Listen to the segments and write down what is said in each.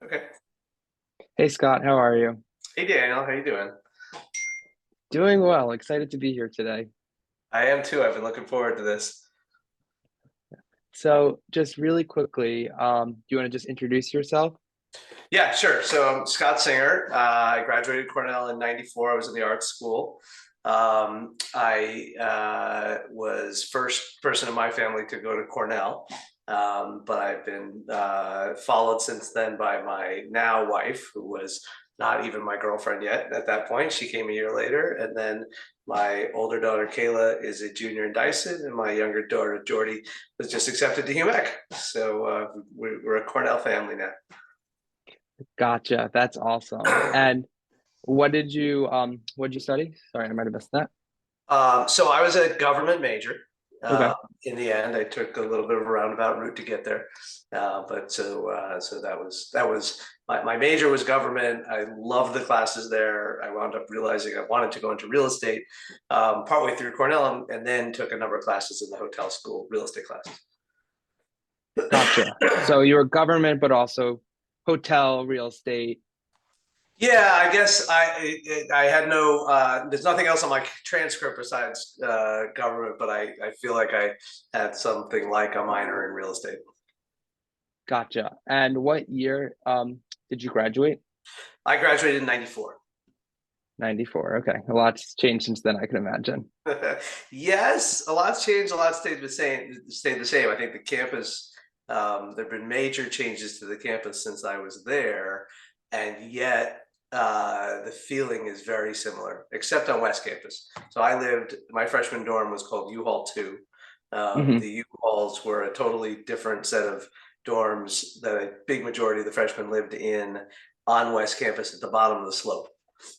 Okay. Hey Scott, how are you? Hey Daniel, how you doing? Doing well. Excited to be here today. I am too. I've been looking forward to this. So, just really quickly, do you want to just introduce yourself? Yeah, sure. So I'm Scott Singer. I graduated Cornell in '94. I was in the art school. I was first person in my family to go to Cornell, but I've been followed since then by my now wife, who was not even my girlfriend yet at that point. She came a year later, and then my older daughter Kayla is a junior in Dyson, and my younger daughter Jordy was just accepted to UMEC. So we're a Cornell family now. Gotcha. That's awesome. And what did you study? Sorry, I might have missed that. So I was a government major. Uh, Okay. in the end, I took a little bit of a roundabout route to get there, but that was my major was government. I loved the classes there. I wound up realizing I wanted to go into real estate partway through Cornell, and then took a number of classes in the hotel school, real estate classes. Gotcha. So you were government, but also hotel, real estate. Yeah, I guess I had no. There's nothing else on my transcript besides government, but I feel like I had something like a minor in real estate. Gotcha. And what year did you graduate? I graduated in '94. 94. Okay. A lot's changed since then, I can imagine. Yes, a lot's changed. A lot stayed the same. Stayed the same. I think the campus. There've been major changes to the campus since I was there, and yet the feeling is very similar, except on West Campus. So I lived. My freshman dorm was called U-Haul Two. Hmm. The U-Hauls were a totally different set of dorms that a big majority of the freshmen lived in on West Campus at the bottom of the slope.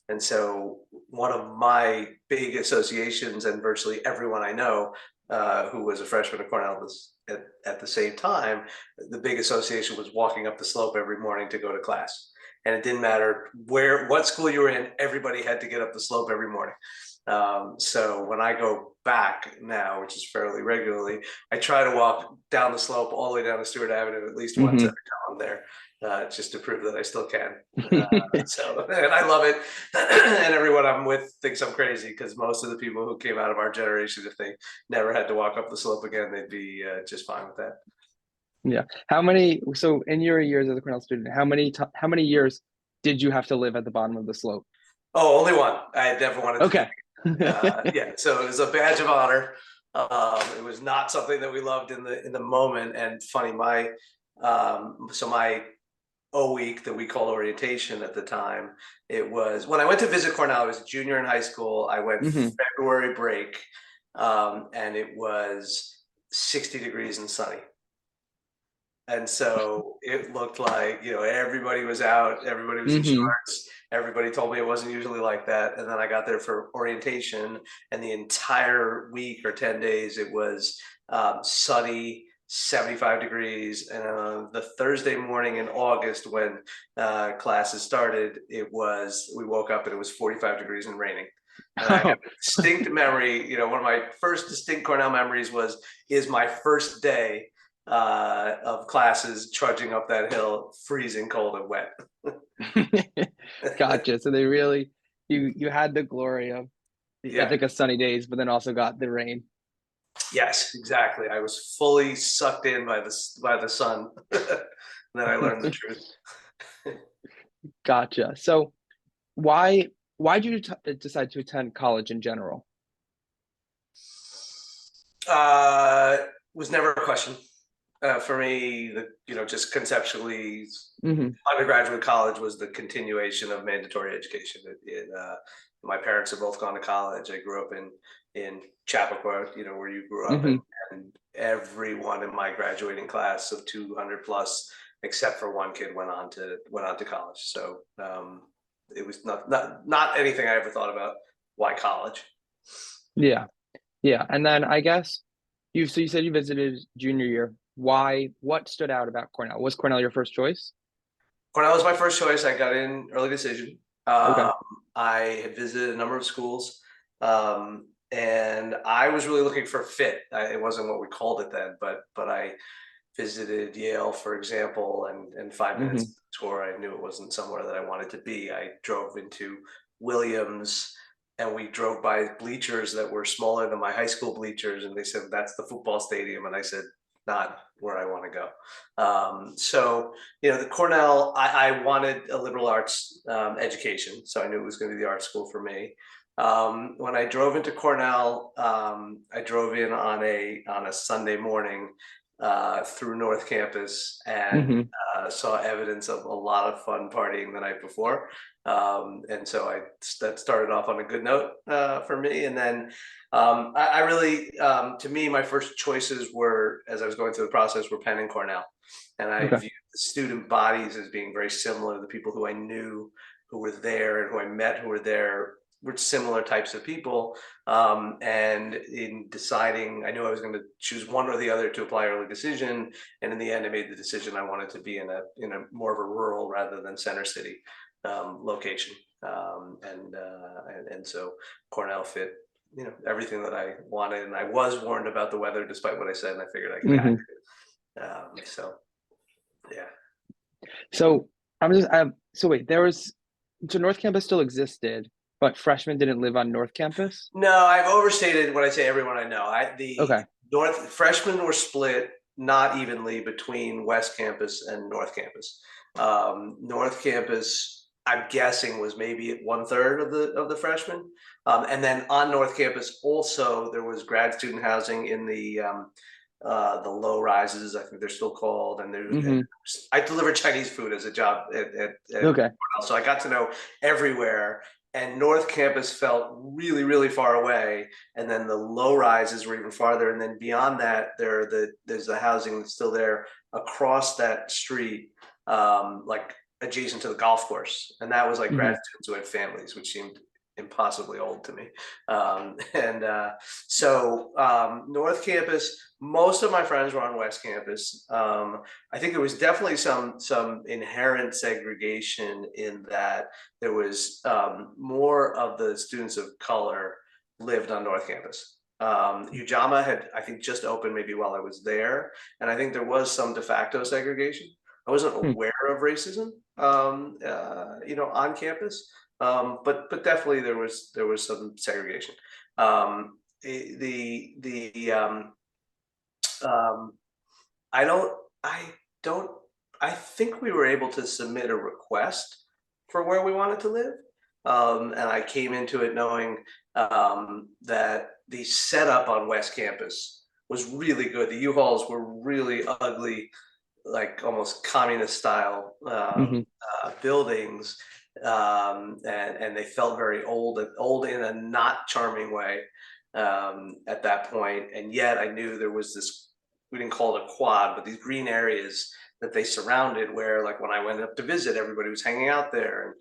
And so one of my big associations, and virtually everyone I know who was a freshman at Cornell was at the same time, the big association was walking up the slope every morning to go to class. And it didn't matter what school you were in, everybody had to get up the slope every morning. So when I go back now, which is fairly regularly, I try to walk down the slope all the way down to Stewart Avenue at least once every Hmm. time I'm there, just to prove that I still can. So, and I love it. And everyone I'm with thinks I'm crazy because most of the people who came out of our generation, if they never had to walk up the slope again, they'd be just fine with that. Yeah. So in your years as a Cornell student, how many years did you have to live at the bottom of the slope? Oh, only one. I never wanted to do Okay. it. Yeah, so it was a badge of honor. It was not something that we loved in the moment. And funny, my O week that we called orientation at the time. It was when I went to visit Cornell. I was a junior in high school. I went Hmm. February break, and it was 60 degrees and sunny. And so it looked like, everybody was out, everybody was in Hmm. shorts. Everybody told me it wasn't usually like that. And then I got there for orientation, and the entire week or 10 days, it was sunny, 75 degrees. And the Thursday morning in August, when classes started, we woke up and it was 45 degrees and raining. And I have Oh, a distinct memory, one of my first distinct Cornell memories is my first day of classes trudging up that hill, freezing cold and wet. gotcha. So you had the glory of Yeah. like a sunny days, but then also got the rain. Yes, exactly. I was fully sucked in by the sun. And then I learned the truth. Gotcha. So why did you decide to attend college in general? Was never a question for me. Just conceptually, Hmm. undergraduate college was the continuation of mandatory education. My parents have both gone to college. I grew up in Chappaqua, where you grew up, and, Hmm. and everyone in my graduating class of 200 plus, except for one kid, went on to college. So it was not anything I ever thought about. Why college? Yeah. Yeah. And then I guess you said you visited junior year. What stood out about Cornell? Was Cornell your first choice? Cornell was my first choice. I got in early decision. Okay. Um, I had visited a number of schools, and I was really looking for fit. It wasn't what we called it then, but I visited Yale, for example, and 5 minutes Hmm. score. I knew it wasn't somewhere that I wanted to be. I drove into Williams and we drove by bleachers that were smaller than my high school bleachers. And they said, that's the football stadium. And I said, not where I want to go. So, the Cornell, I wanted a liberal arts education. So I knew it was going to be the art school for me. When I drove into Cornell, I drove in on a Sunday morning through North Campus and saw evidence of a lot of fun partying the night before. And so that started off on a good note for me. And then I really, to me, my first choices were, as I was going through the process, were Penn and Cornell. And I viewed the student bodies as being very similar. The people who I knew who were there and who I met who were there were similar types of people. And in deciding, I knew I was going to choose one or the other to apply early decision. And in the end, I made the decision I wanted to be in a more of a rural rather than center city location. And so Cornell fit, everything that I wanted. And I was warned about the weather, despite what I said, and I figured I could hack it. So, yeah. So so wait, so North Campus still existed, but freshmen didn't live on North Campus? No, I've overstated when I say everyone I know. Freshmen were split not evenly between West Campus and North Campus. North Campus, I'm guessing, was maybe 1/3 of the freshmen. And then on North Campus also there was grad student housing in the low rises, I think they're still called, and I delivered Chinese food as a job at so I got to know everywhere. And North Campus felt really, really far away, and then the low rises were even farther. And then beyond that, there's the housing that's still there across that street, like adjacent to the golf course, and that was like grad students who had families, which seemed impossibly old to me. So North Campus, most of my friends were on West Campus. I think there was definitely some inherent segregation in that there was more of the students of color lived on North Campus. Ujamaa had, I think, just opened maybe while I was there, and I think there was some de facto segregation. I wasn't aware of racism, on campus. But definitely there was some segregation. I think we were able to submit a request for where we wanted to live. And I came into it knowing that the setup on West Campus was really good. The U-Hauls were really ugly, like almost communist style buildings. And they felt very old in a not charming way at that point. And yet I knew there was this, we didn't call it a quad, but these green areas that they surrounded where, like, when I went up to visit, everybody was hanging out there. And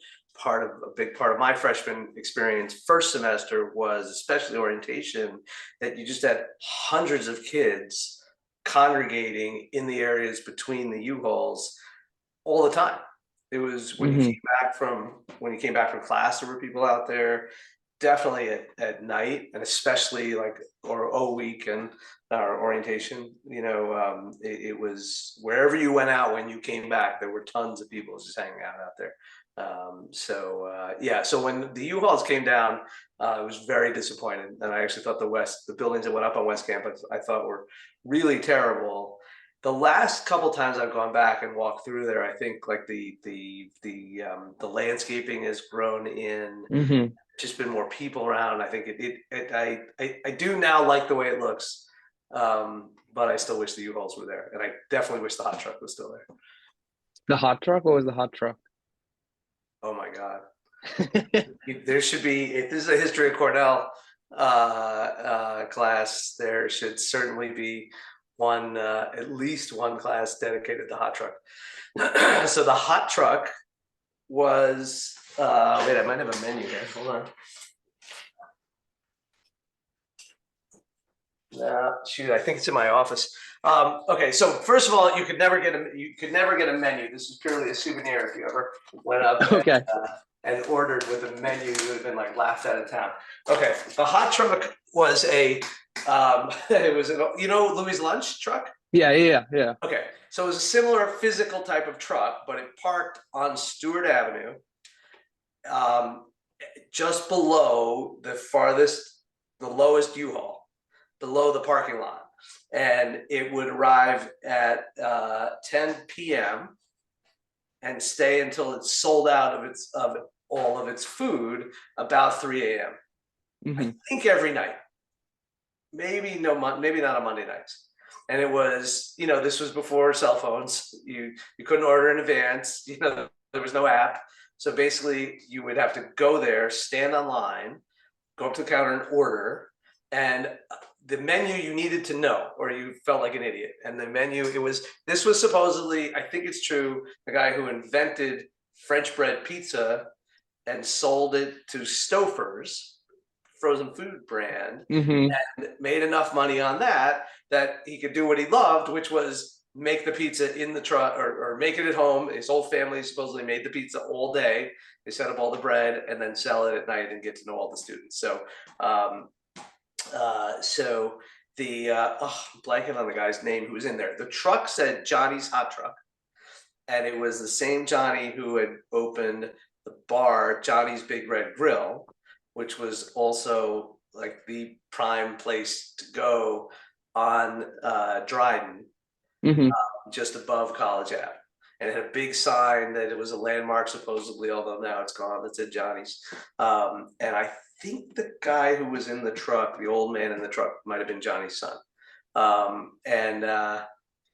a big part of my freshman experience first semester was, especially orientation, that you just had hundreds of kids congregating in the areas between the U-Hauls all the time. It was when you came back from class, there were people out there, definitely at night, and especially or O week and our orientation. It was wherever you went out when you came back, there were tons of people just hanging out there. So when the U-Hauls came down, I was very disappointed, and I actually thought the buildings that went up on West Campus, I thought were really terrible. The last couple times I've gone back and walked through there, I think like the landscaping has grown in, just been more people around. I think I do now like the way it looks, but I still wish the U-Hauls were there, and I definitely wish the hot truck was still there. The hot truck? What was the hot truck? Oh my God. There should be, if this is a history of Cornell class, there should certainly be at least one class dedicated to hot truck. So the hot truck was, wait, I might have a menu here. Hold on. Shoot, I think it's in my office. Okay, so first of all, you could never get a menu. This is purely a souvenir. If you ever went up and ordered with a menu, you would have been like laughed out of town. Okay, the hot truck was it was Louis Lunch truck. Yeah. Okay, so it was a similar physical type of truck, but it parked on Stewart Avenue, um, just below the lowest U-Haul, below the parking lot. And it would arrive at 10 p.m. and stay until it's sold out of all of its food about 3 a.m. I Hmm. think every night, maybe not on Monday nights. And it was, this was before cell phones. You couldn't order in advance. There was no app. So basically, you would have to go there, stand online, go up to the counter and order. And the menu you needed to know, or you felt like an idiot. And the menu, this was supposedly, I think it's true, the guy who invented French bread pizza and sold it to Stouffer's frozen food brand, Hmm. and made enough money on that he could do what he loved, which was make the pizza in the truck, or make it at home. His whole family supposedly made the pizza all day. They set up all the bread and then sell it at night and get to know all the students. So, so I'm blanking on the guy's name who was in there. The truck said Johnny's Hot Truck, and it was the same Johnny who had opened the bar Johnny's Big Red Grill, which was also like the prime place to go on Dryden, Hmm. just above College Ave. And it had a big sign that it was a landmark, supposedly, although now it's gone, that said Johnny's. And I think the guy who was in the truck, the old man in the truck, might have been Johnny's son. And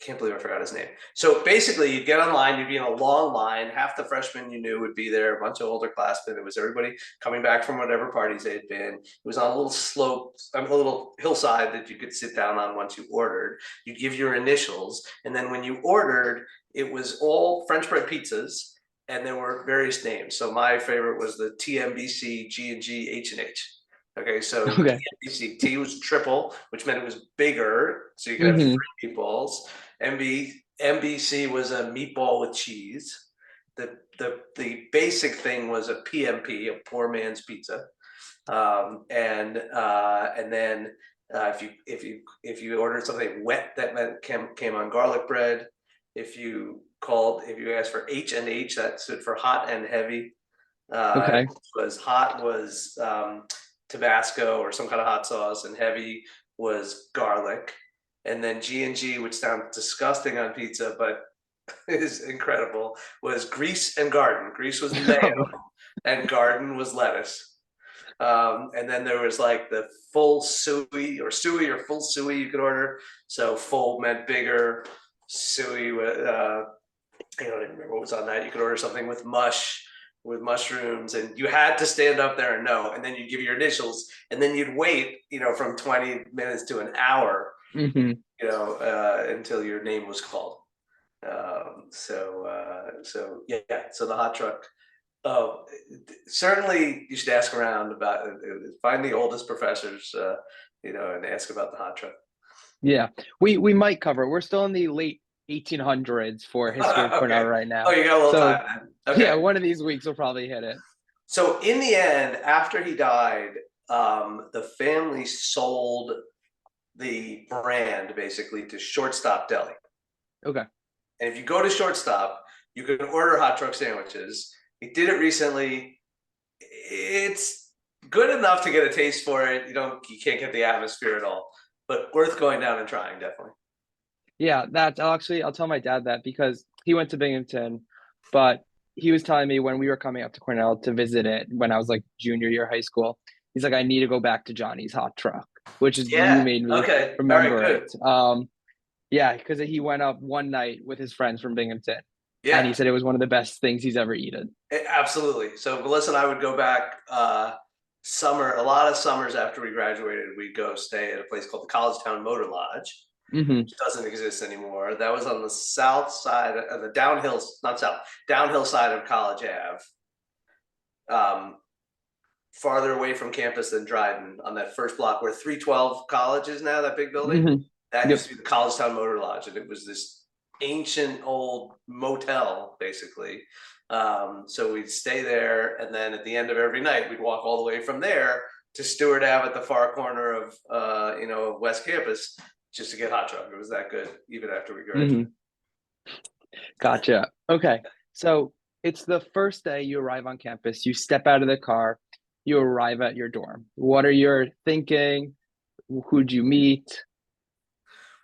can't believe I forgot his name. So basically, you'd get online, you'd be in a long line. Half the freshmen you knew would be there, a bunch of older classmen. It was everybody coming back from whatever parties they'd been. It was on a little slope, a little hillside that you could sit down on once you ordered. You'd give your initials, and then when you ordered, it was all French bread pizzas, and there were various names. So my favorite was the TMBC, G&G, H&H. Okay, so Okay. TMBC, T was triple, which meant it was bigger, so you could have Hmm. 3 meatballs. MBC was a meatball with cheese. The basic thing was a PMP, a poor man's pizza, and then if you ordered something wet, that meant came on garlic bread. If you asked for H&H, that stood for hot and heavy. Okay. Was Tabasco or some kind of hot sauce, and heavy was garlic. And then G&G, which sounds disgusting on pizza, but is incredible, was grease and garden. Grease was mayo, and garden was lettuce. And then there was like the full suey or full suey you could order. So full meant bigger, suey I don't even remember what was on that. You could order something with mushrooms, and you had to stand up there and know, and then you'd give your initials, and then you'd wait, from 20 minutes to an hour, Hmm. until your name was called. So yeah, so the hot truck. Oh, certainly you should ask around about find the oldest professors, and ask about the hot truck. Yeah. We might cover it. We're still in the late 1800s for history of Cornell Okay. right Oh, now. you got a little So time then. yeah, Okay. one of these weeks we'll probably hit it. So in the end, after he died, the family sold the brand basically to Shortstop Deli. Okay. And if you go to Shortstop, you can order hot truck sandwiches. He did it recently. It's good enough to get a taste for it. You can't get the atmosphere at all, but worth going down and trying, definitely. Yeah, I'll tell my dad that because he went to Binghamton, but he was telling me when we were coming up to Cornell to visit it when I was like junior year high school, he's like, I need to go back to Johnny's Hot Truck, which is you Yeah. made me Okay. All right. remember Good. it. Yeah, because he went up one night with his friends from Binghamton, and he Yeah. said it was one of the best things he's ever eaten. Absolutely. So Melissa and I would go back a lot of summers after we graduated, we'd go stay at a place called the Collegetown Motor Lodge, Hmm. which doesn't exist anymore. That was on the south side of the downhill, not south, downhill side of College Ave. Farther away from campus than Dryden, on that first block where 312 College is now, that big building. Hmm. That used Yep. to be the Collegetown Motor Lodge, and it was this ancient old motel, basically. So we'd stay there, and then at the end of every night, we'd walk all the way from there to Stewart Ave at the far corner of West Campus just to get hot chocolate. It was that good, even after we graduated. Hmm. Gotcha. Okay. So it's the first day you arrive on campus, you step out of the car, you arrive at your dorm. What are you thinking? Who'd you meet?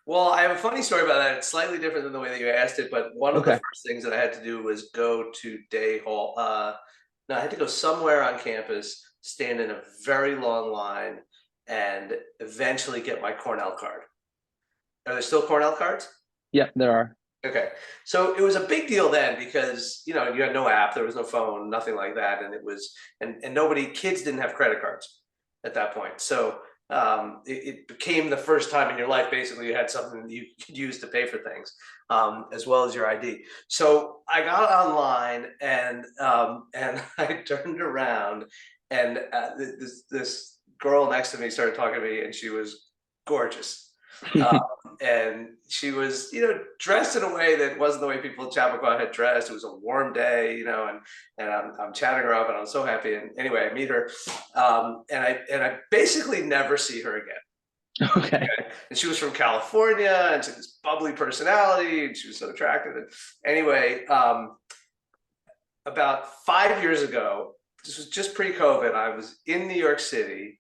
Well, I have a funny story about that. It's slightly different than the way that you asked it, but one of the Okay. first things that I had to do was go to day hall. No, I had to go somewhere on campus, stand in a very long line, and eventually get my Cornell card. Are there still Cornell cards? Yep, there are. Okay. So it was a big deal then because, you know, you had no app, there was no phone, nothing like that. And it was, and nobody, kids didn't have credit cards at that point. So it became the first time in your life, basically, you had something that you could use to pay for things, as well as your ID. So I got online and I turned around and this girl next to me started talking to me and she was gorgeous. Um, and she was, you know, dressed in a way that wasn't the way people in Chappaqua had dressed. It was a warm day, you know, and I'm chatting her up, and I'm so happy. And anyway, I meet her, and I basically never see her again. Okay. Okay? And she was from California, and she had this bubbly personality, and she was so attractive. And anyway, about 5 years ago, this was just pre-COVID. I was in New York City,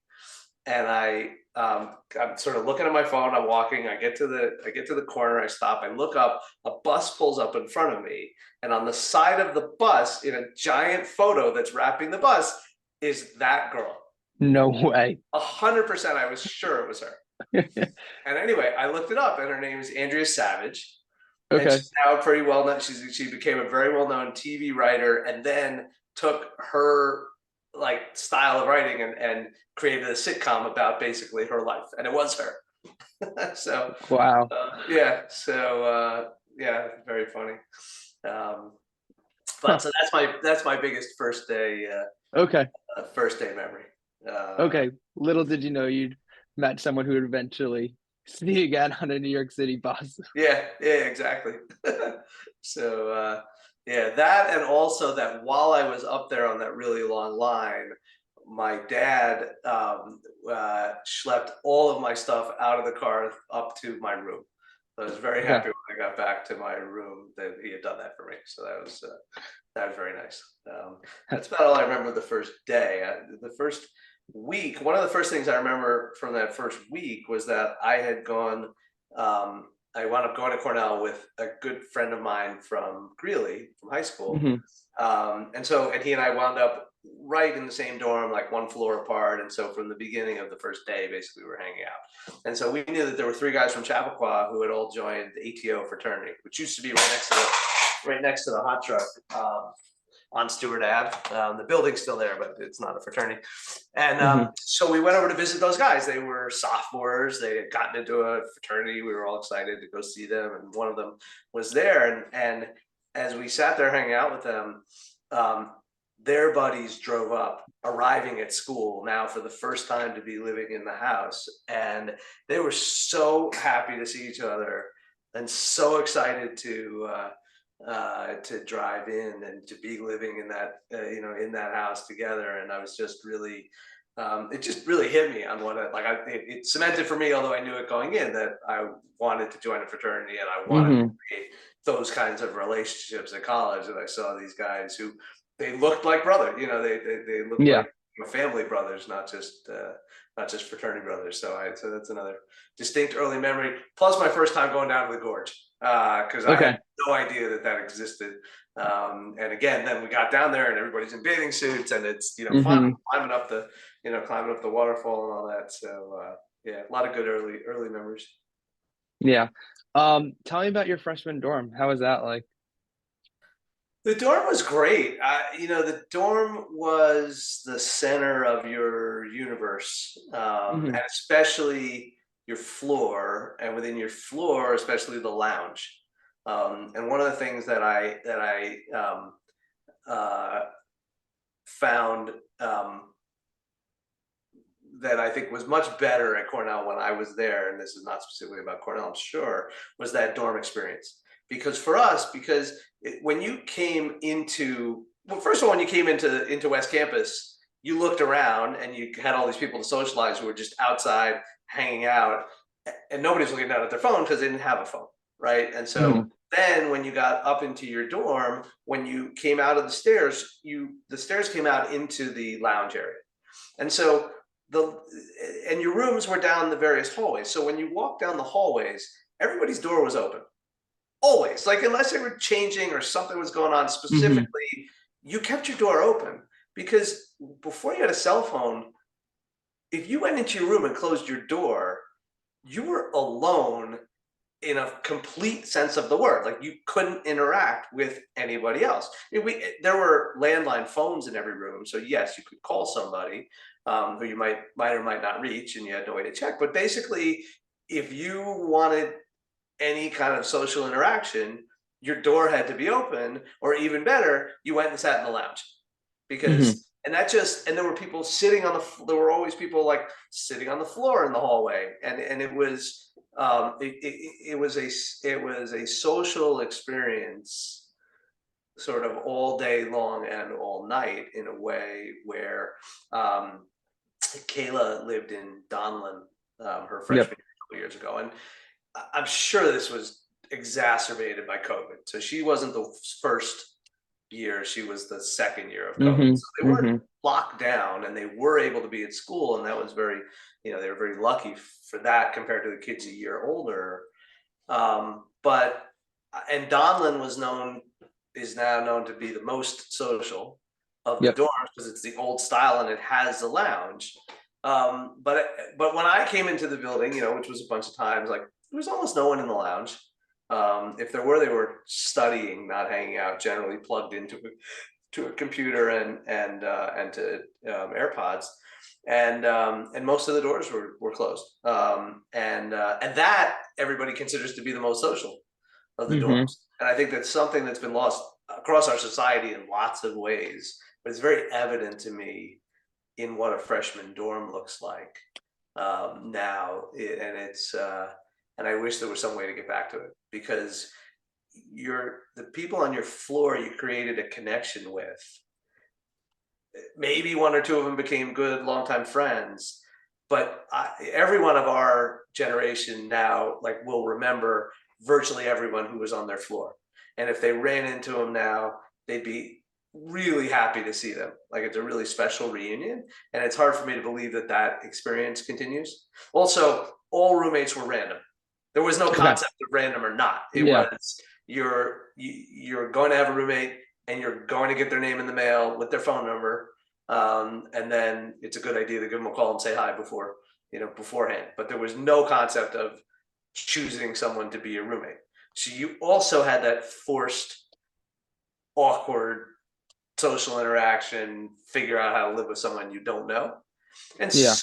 and I'm sort of looking at my phone. I'm walking. I get to the corner. I stop. I look up. A bus pulls up in front of me, and on the side of the bus, in a giant photo that's wrapping the bus, is that girl. No way. 100%. I was sure it was her. And anyway, I looked it up, and her name is Andrea Savage, and Okay. she's now pretty well known. She became a very well known TV writer, and then took her like style of writing and created a sitcom about basically her life, and it was her. So Wow. yeah, so yeah, very funny. Um, but Huh. so that's my biggest Okay. first day memory. Okay. Little did you know you'd met someone who would eventually see you again on a New York City bus. Yeah, exactly. So yeah, that, and also that while I was up there on that really long line, my dad schlepped all of my stuff out of the car up to my room. So I was very Okay. happy when I got back to my room that he had done that for me. So that was very nice. That's about all I remember the first day. The first week, one of the first things I remember from that first week was that I had gone. I wound up going to Cornell with a good friend of mine from Greeley from high school, Hmm. and he and I wound up right in the same dorm, like one floor apart. And so from the beginning of the first day, basically, we were hanging out. And so we knew that there were three guys from Chappaqua who had all joined the ATO fraternity, which used to be right next to the hot truck. On Stewart Ave. The building's still there, but it's not a fraternity. And Hmm. so we went over to visit those guys. They were sophomores. They had gotten into a fraternity. We were all excited to go see them, and one of them was there. And as we sat there hanging out with them, um, their buddies drove up, arriving at school now for the first time to be living in the house, and they were so happy to see each other and so excited to drive in and to be living in that in that house together. And I was just really it just really hit me on it cemented for me, although I knew it going in, that I wanted to join a fraternity and I wanted to Hmm. create those kinds of relationships at college. And I saw these guys who they looked like brother, they looked Yeah. like family brothers, not just fraternity brothers. So that's another distinct early memory, plus my first time going down to the gorge, because I had Okay. no idea that existed. And again, then we got down there and everybody's in bathing suits, and it's fun Hmm. climbing up the waterfall and all that. So yeah, a lot of good early memories. Yeah. Tell me about your freshman dorm. How was that like? The dorm was great. The dorm was the center of your universe, Hmm. and especially your floor, and within your floor, especially the lounge. And one of the things that I uh, found, that I think was much better at Cornell when I was there, and this is not specifically about Cornell, I'm sure, was that dorm experience. Because for us, when you came into, well, first of all, when you came into West Campus, you looked around and you had all these people to socialize who were just outside hanging out. and nobody's looking down at their phone because they didn't have a phone, right? And so Mhm. then when you got up into your dorm, when you came out of the stairs came out into the lounge area. And so the and your rooms were down the various hallways. So when you walk down the hallways, everybody's door was open. Always. Like unless they were changing or something was going on Mhm. specifically, you kept your door open because before you had a cell phone, if you went into your room and closed your door, you were alone in a complete sense of the word. Like you couldn't interact with anybody else. There were landline phones in every room, so yes, you could call somebody who you might or might not reach, and you had no way to check. But basically, if you wanted any kind of social interaction, your door had to be open, or even better, you went and sat in the lounge Mhm. because and that just and there were people sitting on there were always people like sitting on the floor in the hallway, and it was it was a social experience sort of all day long and all night in a way where um, Kayla lived in Donlin her Yep. freshman year a couple years ago, and I'm sure this was exacerbated by COVID. So she wasn't the first year, she was the second year of COVID. Mhm. So they weren't Mhm. locked down and they were able to be at school. And that was very, they were very lucky for that compared to the kids a year older. But, and Donlin is now known to be the most social of the Yep. dorms because it's the old style and it has a lounge. But when I came into the building, which was a bunch of times, like there was almost no one in the lounge. If there were, they were studying, not hanging out. Generally plugged into a computer and to AirPods, and most of the doors were closed. And that everybody considers to be the most social of the Mhm. dorms. And I think that's something that's been lost across our society in lots of ways. But it's very evident to me in what a freshman dorm looks like now, and I wish there was some way to get back to it because the people on your floor you created a connection with. Maybe one or two of them became good longtime friends, but every one of our generation now like will remember virtually everyone who was on their floor, and if they ran into them now, they'd be really happy to see them. Like it's a really special reunion, and it's hard for me to believe that that experience continues. Also, all roommates were random. There was no Okay. concept of random or not. It Yeah. was you're going to have a roommate and you're going to get their name in the mail with their phone number, and then it's a good idea to give them a call and say hi beforehand. But there was no concept of choosing someone to be your roommate. So you also had that forced, awkward social interaction, figure out how to live with someone you don't know. And Yeah.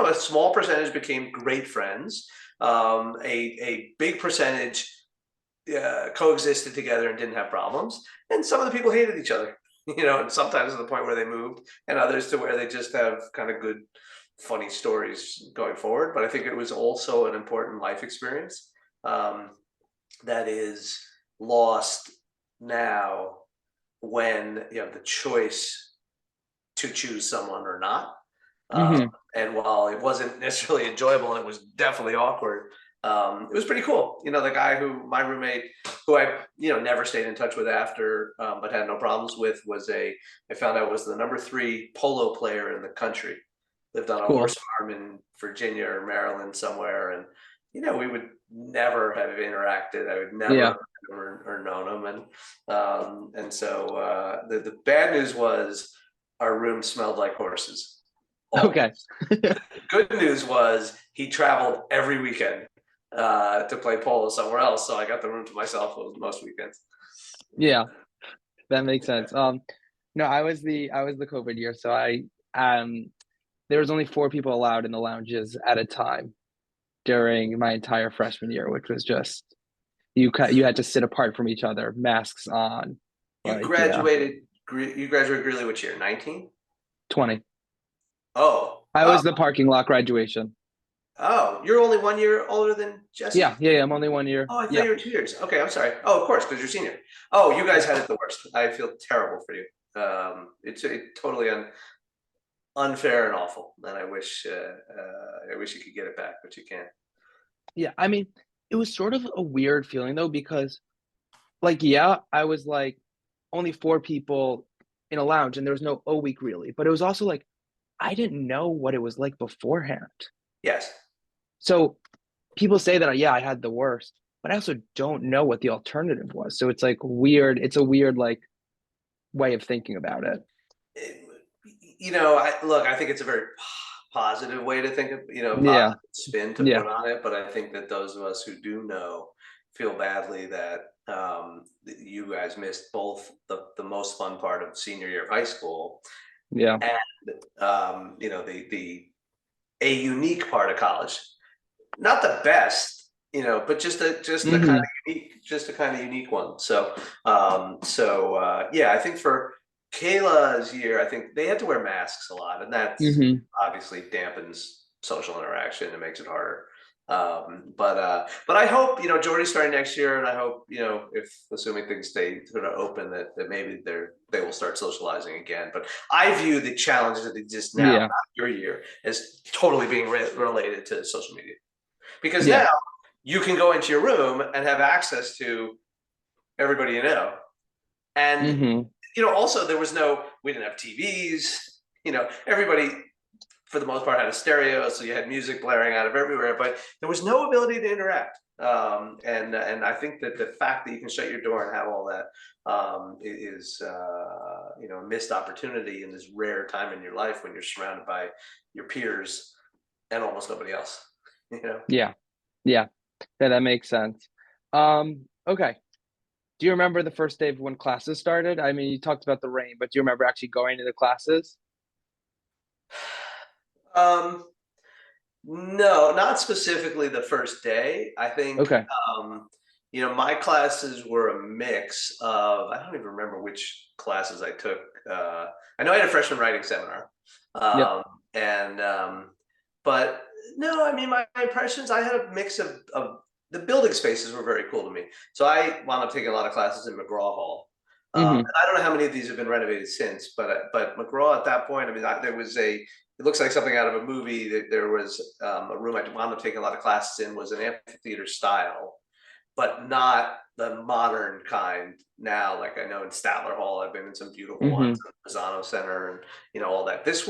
a small percentage became great friends. A big percentage coexisted together and didn't have problems. And some of the people hated each other, and sometimes to the point where they moved, and others to where they just have kind of good, funny stories going forward. But I think it was also an important life experience um, that is lost now when you have the choice to choose someone or not. Um, Mhm. and while it wasn't necessarily enjoyable, it was definitely awkward. It was pretty cool. The guy my roommate, who I, never stayed in touch with after, but had no problems with, I found out was the number 3 polo player in the country. Lived on a Cool. horse farm in Virginia or Maryland somewhere. And, we would never have interacted. I would Yeah. never or known him. And so the bad news was our room smelled like horses always. Okay. Good news was he traveled every weekend to play polo somewhere else, so I got the room to myself most weekends. Yeah. That makes sense. No, I was the COVID year, so um there was only 4 people allowed in the lounges at a time during my entire freshman year, which was just you had to sit apart from each other, masks on. You Like, yeah, graduated. You graduated really which year? 19? 20. Oh, I oh, was the parking lot graduation. oh! You're only 1 year older than Yeah, Jesse. yeah, yeah, I'm only 1 year. Oh, I thought Yeah. you were 2 years. Okay, I'm sorry. Oh, of course, because you're senior. Oh, you guys had it the worst. I feel terrible for you. It's totally unfair and awful, and I wish you could get it back, but you can't. Yeah, I mean, it was sort of a weird feeling though, because like, yeah, I was like only four people in a lounge and there was no O week really, but it was also like I didn't know what it was like beforehand. Yes. So people say that, yeah, I had the worst, but I also don't know what the alternative was. So it's like weird. It's a weird like way of thinking about it. It- you know, I think it's a very positive way to think of, Yeah, positive spin to yeah, put on it. But I think that those of us who do know feel badly that that you guys missed both the most fun part of senior year of high school yeah. and the a unique part of college. Not the best, but just a kind Hmm. of unique, just a kind of unique one. Yeah, I think for Kayla's year, I think they had to wear masks a lot, and that's Hmm. obviously dampens social interaction and makes it harder. But I hope Jordy's starting next year, and I hope if assuming things stay sort of open that maybe they will start socializing again. But I view the challenges that exist now, Yeah, not your year, as totally being related to social media because yeah. now you can go into your room and have access to everybody you know. And Hmm. also we didn't have TVs. Everybody for the most part had a stereo, so you had music blaring out of everywhere, but there was no ability to interact. And I think that the fact that you can shut your door and have all that is a missed opportunity in this rare time in your life when you're surrounded by your peers and almost nobody else. You know. Yeah, yeah. Yeah, that makes sense. Okay. Do you remember the first day of when classes started? I mean, you talked about the rain, but do you remember actually going to the classes? Um, No, not specifically the first day. I think, Okay. my classes were a mix of, I don't even remember which classes I took. I know I had a freshman writing seminar. Yep. Um, and, but no, I mean, my impressions, I had a mix of the building spaces were very cool to me. So I wound up taking a lot of classes in McGraw Hall. And Hmm. I don't know how many of these have been renovated since, but McGraw at that point, I mean, there was it looks like something out of a movie. That there was a room I wound up taking a lot of classes in was an amphitheater style, but not the modern kind now. Like I know in Statler Hall, I've been in some beautiful ones, Hmm. Pisano Center, and all that. This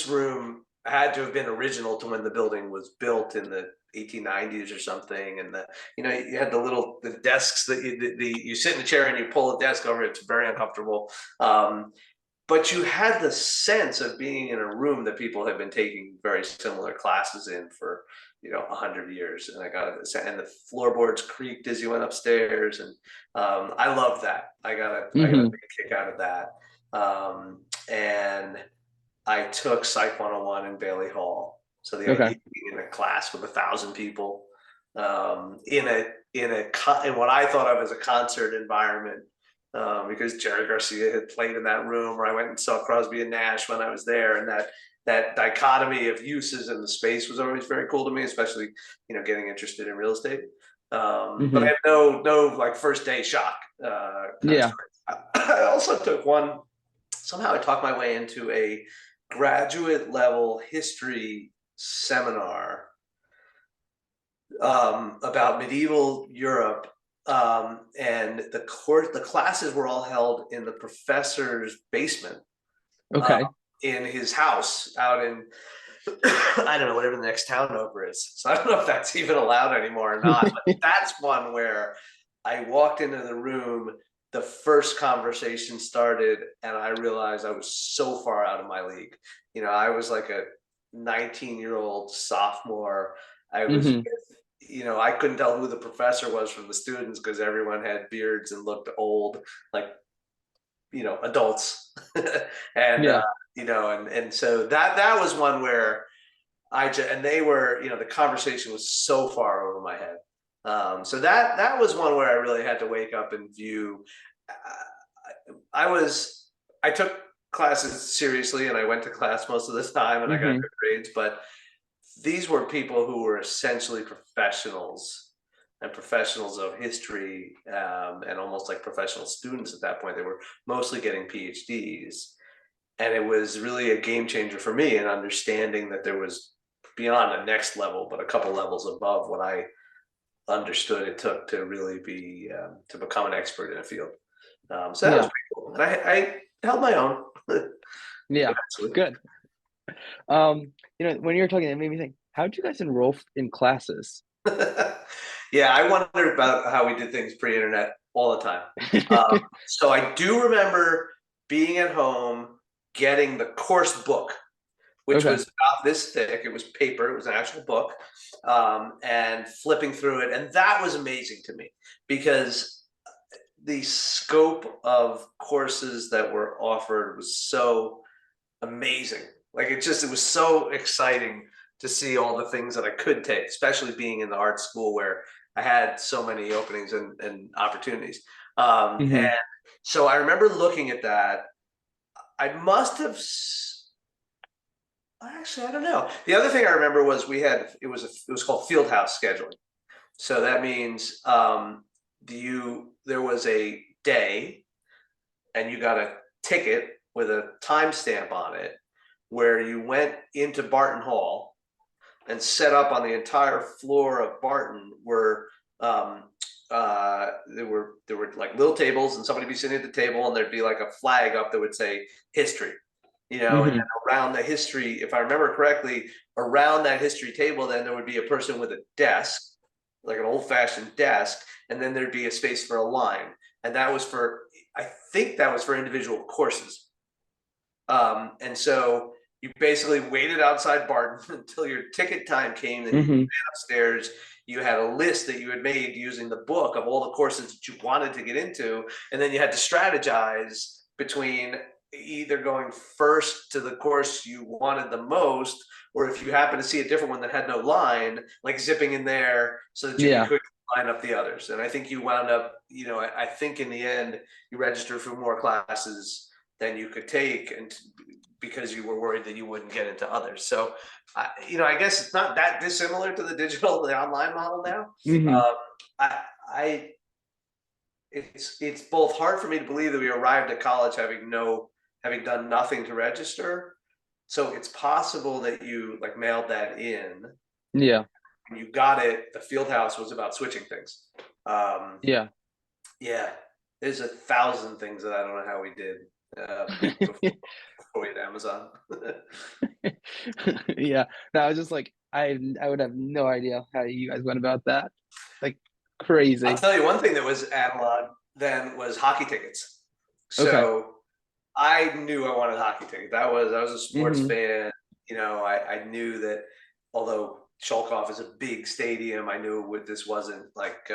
room had to have been original to when the building was built in the 1890s or something. And you had the desks that you sit in a chair and you pull a desk over. It's very uncomfortable. But you had the sense of being in a room that people had been taking very similar classes in for 100 years, and and the floorboards creaked as you went upstairs, and I loved that. I got a Hmm. big kick out of that. And I took Psych 101 in Bailey Hall. So the idea Okay. of being in a class with 1,000 people, in what I thought of as a concert environment, because Jerry Garcia had played in that room, or I went and saw Crosby and Nash when I was there, and that dichotomy of uses in the space was always very cool to me, especially getting interested in real estate. But I Hmm. had no like first day shock kind of Yeah. story. I also took one. Somehow I talked my way into a graduate level history seminar about medieval Europe. And the classes were all held in the professor's basement uh, Okay. in his house out in I don't know, whatever the next town over is. So I don't know if that's even allowed anymore or not. But that's one where I walked into the room, the first conversation started, and I realized I was so far out of my league. I was like a 19-year-old sophomore. I was, Hmm. I couldn't tell who the professor was from the students because everyone had beards and looked old, like adults. and Yeah. and so that was one where and they were, the conversation was so far over my head. So that was one where I really had to wake up and view. I took classes seriously and I went to class most of the time and I got Hmm. good grades, but these were people who were essentially professionals and professionals of history, and almost like professional students at that point. They were mostly getting PhDs, and it was really a game changer for me in understanding that there was beyond the next level, but a couple levels above what I understood it took to really be to become an expert in a field. So that was Yeah. pretty cool. And I held my own Yeah. eventually. Good. When you were talking, it made me think, how'd you guys enroll in classes? Yeah, I wonder about how we did things pre-internet all the time. So I do remember being at home, getting the course book, which Okay. was about this thick. It was paper. It was an actual book, and flipping through it, and that was amazing to me because the scope of courses that were offered was so amazing. Like it was so exciting to see all the things that I could take, especially being in the art school where I had so many openings and opportunities. And Hmm. so I remember looking at that. I must have actually, I don't know. The other thing I remember was it was called Fieldhouse scheduling. So that means there was a day and you got a ticket with a timestamp on it where you went into Barton Hall and set up on the entire floor of Barton where there were like little tables and somebody would be sitting at the table and there'd be like a flag up that would say history, and then Hmm. around the history, if I remember correctly, around that history table, then there would be a person with a desk, like an old fashioned desk, and then there'd be a space for a line. And I think that was for individual courses. And so you basically waited outside Barton until your ticket time came, then you Hmm. ran upstairs. You had a list that you had made using the book of all the courses that you wanted to get into, and then you had to strategize between either going first to the course you wanted the most, or if you happen to see a different one that had no line, like zipping in there so that you could Yeah. quickly line up the others. And I think you wound up, I think in the end you registered for more classes than you could take, and because you were worried that you wouldn't get into others. So, I guess it's not that dissimilar to the online model now. Hmm. Um, I it's both hard for me to believe that we arrived at college having done nothing to register. So it's possible that you like mailed that in. Yeah. When you got it, the field house was about switching things. Um, Yeah. yeah, there's 1,000 things that I don't know how we did before we had Amazon. Yeah. No, I was just like, I would have no idea how you guys went about that. Like I'll crazy. tell you one thing that was analog then was hockey tickets. Okay. So I knew I wanted hockey tickets. I was a sports Hmm. fan. I knew that although Sholkoff is a big stadium, I knew this wasn't like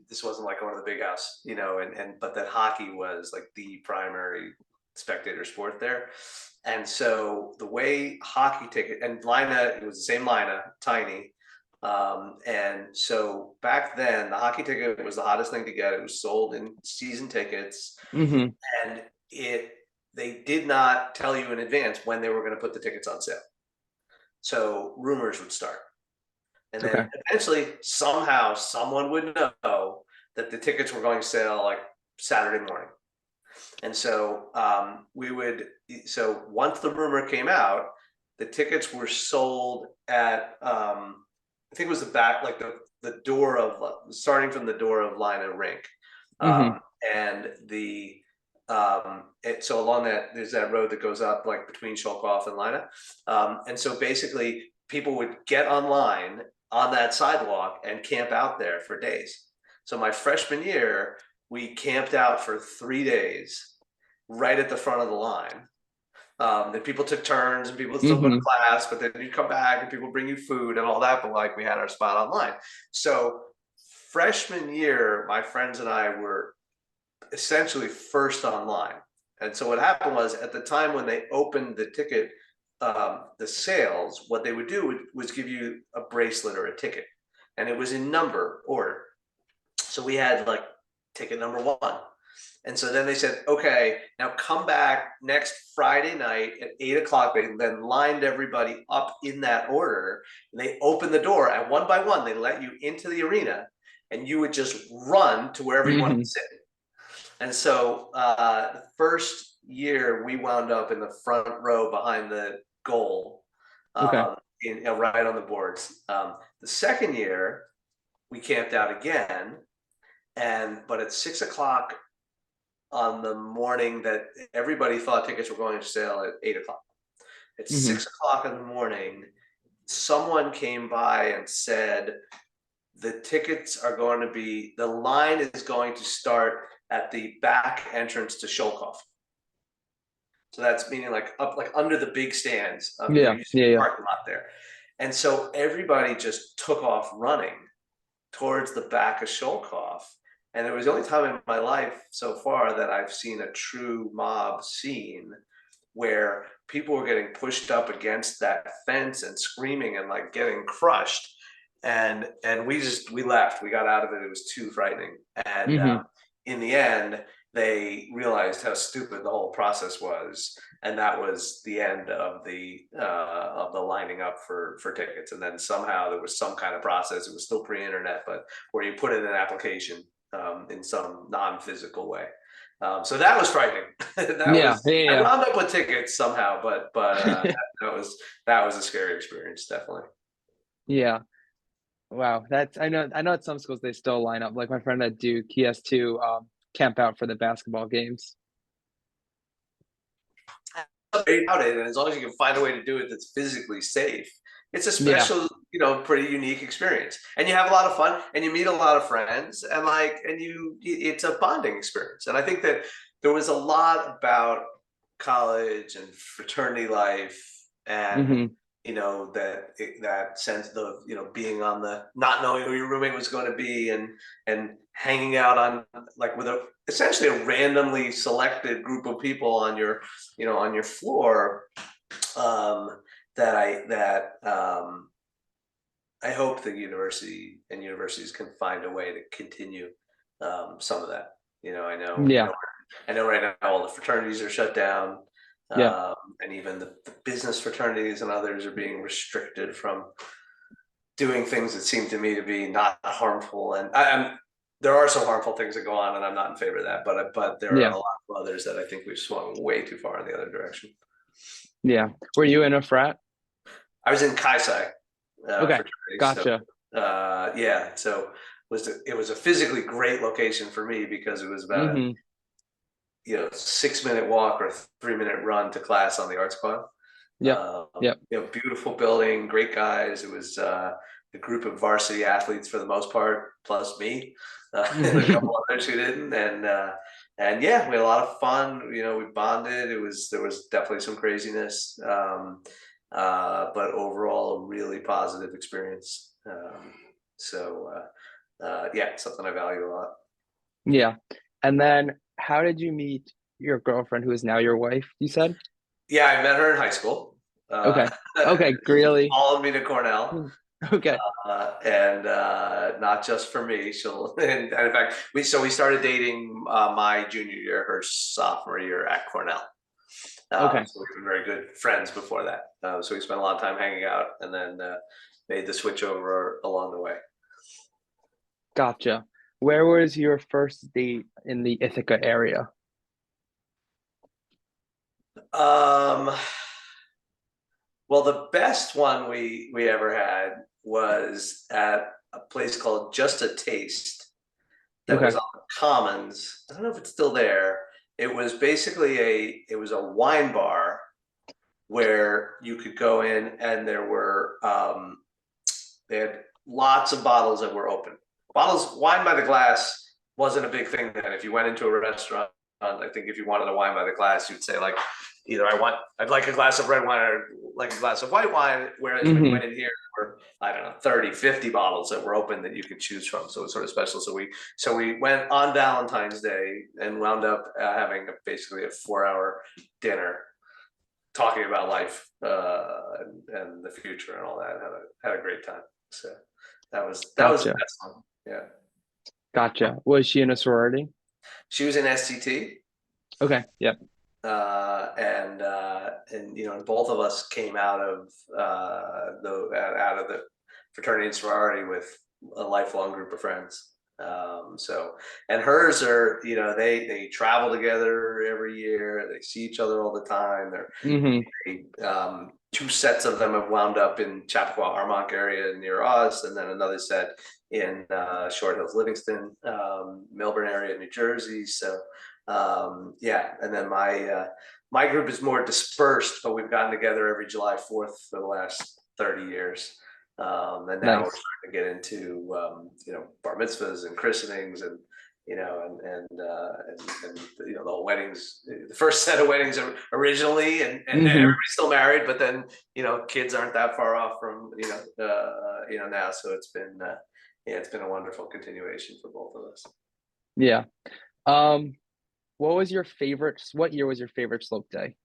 this wasn't like going to the big house, and but that hockey was like the primary spectator sport there. And so the way hockey ticket and Lina, it was the same Lina, tiny. And so back then, the hockey ticket was the hottest thing to get. It was sold in season tickets, Hmm. and they did not tell you in advance when they were going to put the tickets on sale. So rumors would start. And then Okay. eventually, somehow, someone would know that the tickets were going to sell like Saturday morning. And so so once the rumor came out, the tickets were sold at, I think it was the back, like the door of, starting from the door of Lina Rink. Hmm. Um, and so along there's that road that goes up like between Sholkoff and Lina. And so basically people would get online on that sidewalk and camp out there for days. So my freshman year, we camped out for 3 days right at the front of the line. Then people took turns and people would still go to Hmm. class, but then you come back and people bring you food and all that. But like we had our spot online. So freshman year, my friends and I were essentially first online. And so what happened was at the time when they opened the ticket, the sales, what they would do was give you a bracelet or a ticket, and it was in number order. So we had like ticket number 1. And so then they said, okay, now come back next Friday night at 8 o'clock. They then lined everybody up in that order. And they opened the door, and one by one, they let you into the arena, and you would just run to wherever you wanted Hmm. to sit. And so the first year, we wound up in the front row behind the goal. Okay. right on the boards. The second year, we camped out again, but at 6 o'clock on the morning that everybody thought tickets were going to sale at 8 o'clock. At Hmm. 6 o'clock in the morning, someone came by and said, the tickets are going to be, the line is going to start at the back entrance to Sholkoff. So that's meaning like up, like under the big stands. There Yeah. used to Yeah. be a Yeah. parking lot there. And so everybody just took off running towards the back of Sholkoff. And it was the only time in my life so far that I've seen a true mob scene where people were getting pushed up against that fence and screaming and like getting crushed. And we left. We got out of it. It was too frightening. And Hmm. in the end, they realized how stupid the whole process was, and that was the end of the lining up for tickets. And then somehow there was some kind of process. It was still pre-internet, but where you put in an application in some non-physical way. So that was frightening. Yeah. I Yeah. wound up with tickets somehow, but Yeah. that was a scary experience, definitely. Yeah. Wow. I know at some schools they still line up. Like my friend at Duke, he has to camp out for the basketball games. About it, and as long as you can find a way to do it that's physically safe, it's a Yeah. special, pretty unique experience, and you have a lot of fun, and you meet a lot of friends, and it's a bonding experience. And I think that there was a lot about college and fraternity life, and Hmm. that sense of being on the not knowing who your roommate was going to be, and hanging out on like with essentially a randomly selected group of people on your floor. um, that I hope the universities can find a way to continue some of that. Yeah. I know right now all the fraternities are shut down, Yeah. and even the business fraternities and others are being restricted from doing things that seem to me to be not harmful. And there are some harmful things that go on, and I'm not in favor of that. But there are Yeah. a lot of others that I think we've swung way too far in the other direction. Yeah. Were you in a frat? I was in Chi Psi Okay. fraternity, so Gotcha. yeah, so it was a physically great location for me because it was about a Hmm. 6-minute walk or 3-minute run to class on the Arts Quad. Yep. Yep. Beautiful building, great guys. It was a group of varsity athletes for the most part, plus me, and a couple others who didn't. And yeah, we had a lot of fun. We bonded. There was definitely some craziness, but overall, a really positive experience. Yeah, something I value a lot. Yeah. And then how did you meet your girlfriend who is now your wife, you said? Yeah, I met her in high school. Uh, Okay. Okay, really? Followed me to Cornell. Okay. And not just for me. And in fact, we started dating my junior year, her sophomore year at Cornell. Okay. So we've been very good friends before that. So we spent a lot of time hanging out, and then made the switch over along the way. Gotcha. Where was your first date in the Ithaca area? Um, well, the best one we ever had was at a place called Just a Taste that Okay. was on the Commons. I don't know if it's still there. It was basically a wine bar where you could go in, and they had lots of bottles that were open. Wine by the glass wasn't a big thing then. If you went into a restaurant, I think if you wanted a wine by the glass, you'd say like, either I'd like a glass of red wine or like a glass of white wine. Whereas when you Hmm. went in here, there were, I don't know, 30, 50 bottles that were open that you could choose from. So it was sort of special. So we went on Valentine's Day and wound up having basically a 4-hour dinner talking about life, and the future and all that. Had a great time. So that was the Gotcha. best one. Yeah. Gotcha. Was she in a sorority? She was in STT, Okay. Yep. and both of us came out of the fraternity and sorority with a lifelong group of friends. So, and hers are, they travel together every year. They see each other all the time. Hmm. Two sets of them have wound up in Chappaqua Armonk area near us, and then another set in Short Hills, Livingston, Melbourne area, New Jersey. So yeah, and then my group is more dispersed, but we've gotten together every July 4th for the last 30 years. And now we're Nice. starting to get into bar mitzvahs and christenings and the whole weddings. The first set of weddings originally, and Hmm. everybody's still married, but then kids aren't that far off from now. So it's been a wonderful continuation for both of us. Yeah. What year was your favorite slope day?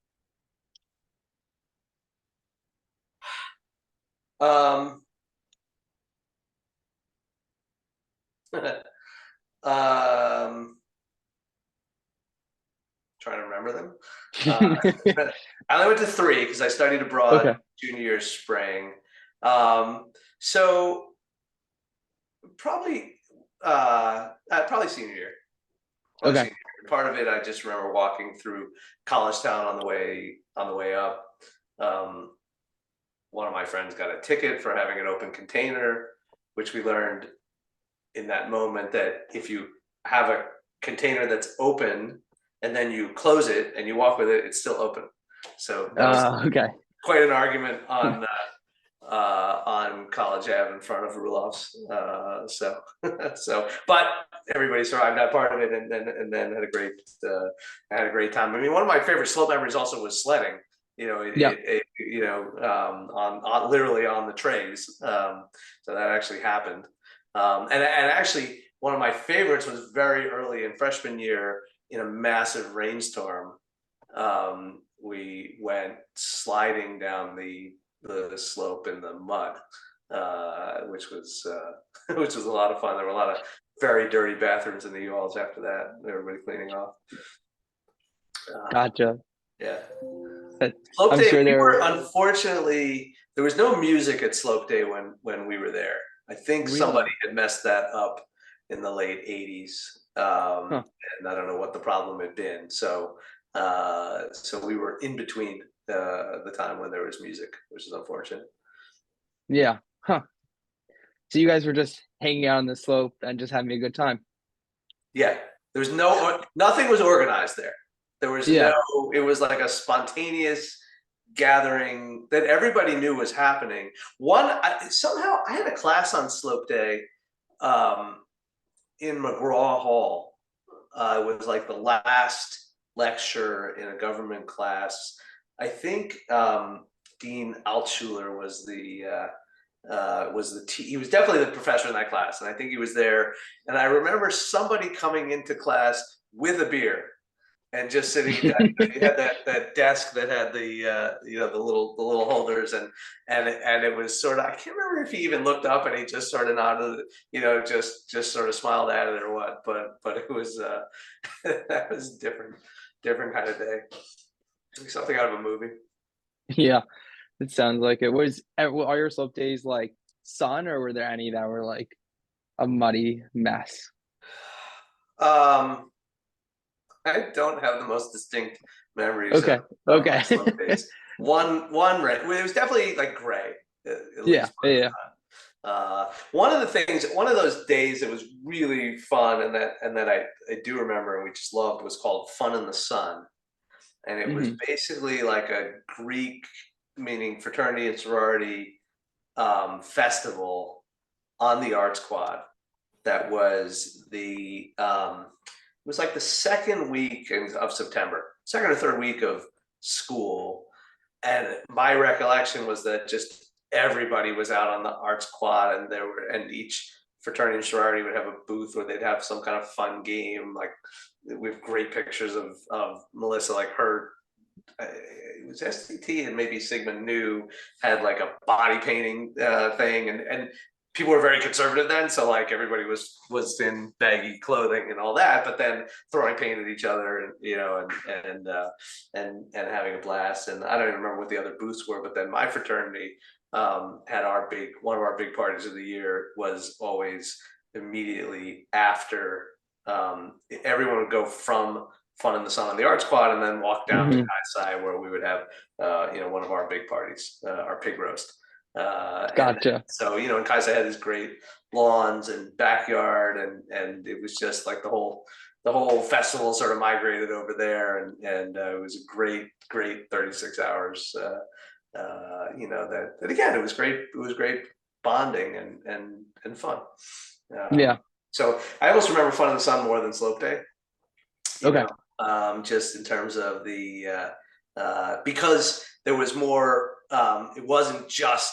Um, um, Trying to remember them. Uh, I only went to three because I studied abroad Okay. junior year spring. So probably probably senior year. Probably Okay. senior year. Part of it, I just remember walking through College Town on the way up. Um, One of my friends got a ticket for having an open container, which we learned in that moment that if you have a container that's open and then you close it and you walk with it, it's still open. So that was Okay. quite an argument on College Ave in front of Rulof's. But everybody survived that part of it, and then had a great time. I mean, one of my favorite slope memories also was sledding. Yeah. On literally on the trays. So that actually happened. And actually, one of my favorites was very early in freshman year in a massive rainstorm. We went sliding down the slope in the mud, which was which was a lot of fun. There were a lot of very dirty bathrooms in the U-Hauls after that. Everybody cleaning off. Gotcha. Yeah. That- Slope I'm Day. sure We were there unfortunately there was no music at Slope Day when we were there. I think somebody really. had messed that up in the late '80s, Huh. and I don't know what the problem had been. So we were in between the time when there was music, which is unfortunate. Yeah. Huh. So you guys were just hanging out on the slope and just having a good time. Yeah, there was nothing was organized there. There was no. Yeah. It was like a spontaneous gathering that everybody knew was happening. Somehow I had a class on Slope Day um, in McGraw Hall. It was like the last lecture in a government class. I think Dean Altschuler he was definitely the professor in that class, and I think he was there. And I remember somebody coming into class with a beer and just sitting down. He had that desk that had the little holders, and it was sort of, I can't remember if he even looked up and he just sort of nodded, just sort of smiled at it or what, but it was that was different kind of day. Something out of a movie. Yeah. It sounds like it. Were all your slope days like sun, or were there any that were like a muddy mess? Um, I don't have the most distinct memories Okay. of my Okay. slope days. One red. Well, it was definitely like gray, at Yeah. least part of the Yeah. time. One of those days that was really fun, and that I do remember, and we just loved, was called Fun in the Sun, and it was Hmm. basically like a Greek, meaning fraternity and sorority, festival on the Arts Quad. That was it was like the second week of September, second or third week of school. And my recollection was that just everybody was out on the Arts Quad, and each fraternity and sorority would have a booth where they'd have some kind of fun game. Like, we have great pictures of Melissa, like her. It was STT and maybe Sigma Nu had like a body painting thing, and people were very conservative then, so like everybody was in baggy clothing and all that, but then throwing paint at each other, and and having a blast. And I don't even remember what the other booths were, but then my fraternity had one of our big parties of the year was always immediately after. Everyone would go from Fun in the Sun on the Arts Quad and then walk down to Hmm. Kaisai, where we would have one of our big parties, our pig roast. And Gotcha. so, and Kaisai had these great lawns and backyard, and it was just like the whole festival sort of migrated over there, and it was a great 36 hours. That again, it was great. It was great bonding and fun. Um, Yeah. so I almost remember Fun in the Sun more than Slope Day. You Okay. know, just in terms of because there was more. It wasn't just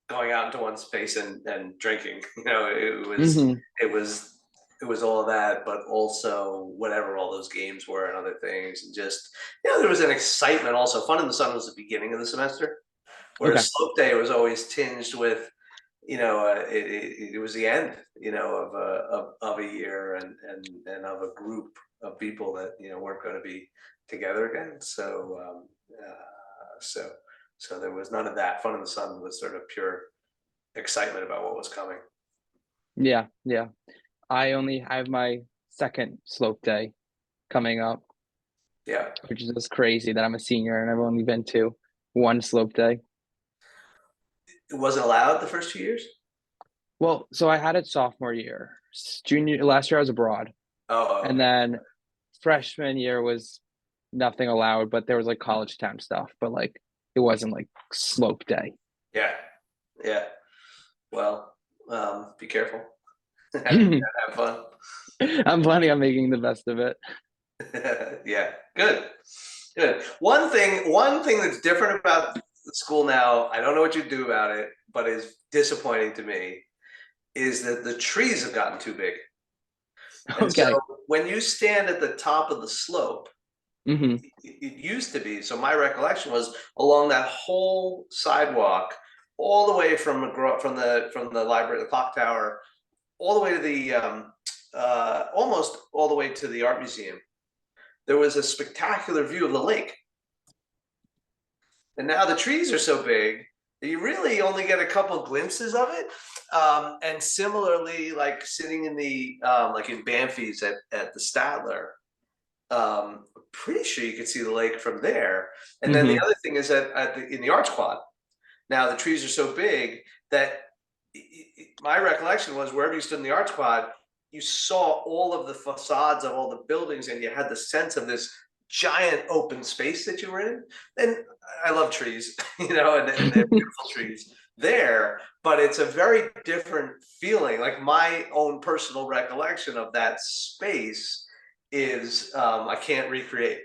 going out into one space and drinking. It was Hmm. it was it was all of that, but also whatever all those games were and other things, and just there was an excitement. Also, Fun in the Sun was the beginning of the semester, Okay. whereas Slope Day was always tinged with it was the end, of a year and of a group of people that weren't going to be together again. So there was none of that. Fun in the Sun was sort of pure excitement about what was coming. Yeah. Yeah. I have my second slope day coming up, Yeah, which is just crazy that I'm a senior and I've only been to one slope day. it wasn't allowed the first 2 years. Well, so I had it sophomore year. Junior last year I was abroad, Oh, and okay. then freshman year was nothing allowed, but there was like college town stuff, but like it wasn't like slope day. Yeah, yeah. Well, be careful. have, I'm have fun. planning on making the best of it. Yeah, good. Good. One thing that's different about the school now, I don't know what you do about it, but is disappointing to me, is that the trees have gotten too big. And so Okay. when you stand at the top of the slope, Hmm. it used to be, so my recollection was along that whole sidewalk, all the way from the library, the clock tower, all the way to the almost all the way to the art museum. There was a spectacular view of the lake. And now the trees are so big that you really only get a couple glimpses of it. And similarly, like sitting in the like in Banffy's at the Statler, pretty sure you could see the lake from there. And then the Hmm. other thing is that in the Arts Quad, now the trees are so big that my recollection was wherever you stood in the Arts Quad, you saw all of the facades of all the buildings, and you had the sense of this giant open space that you were in. And I love trees, and they're beautiful trees there, but it's a very different feeling. Like my own personal recollection of that space is I can't recreate,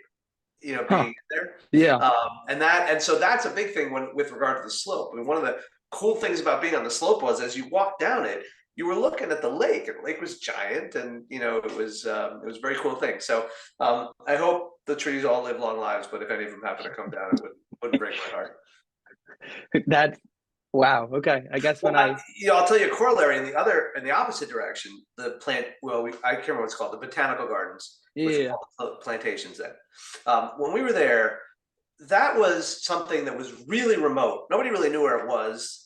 Huh. being there. Yeah. And so that's a big thing with regard to the slope. I mean, one of the cool things about being on the slope was as you walked down it, you were looking at the lake, and the lake was giant, and it was a very cool thing. So I hope the trees all live long lives, but if any of them happen to come down, it wouldn't break my heart. That's wow. Okay. I guess Well, when I I'll tell you a corollary in the opposite direction. The plant, well, I can't remember what it's called, the botanical gardens, yeah, which yeah, are yeah. called plantations. Then, when we were there, that was something that was really remote. Nobody really knew where it was.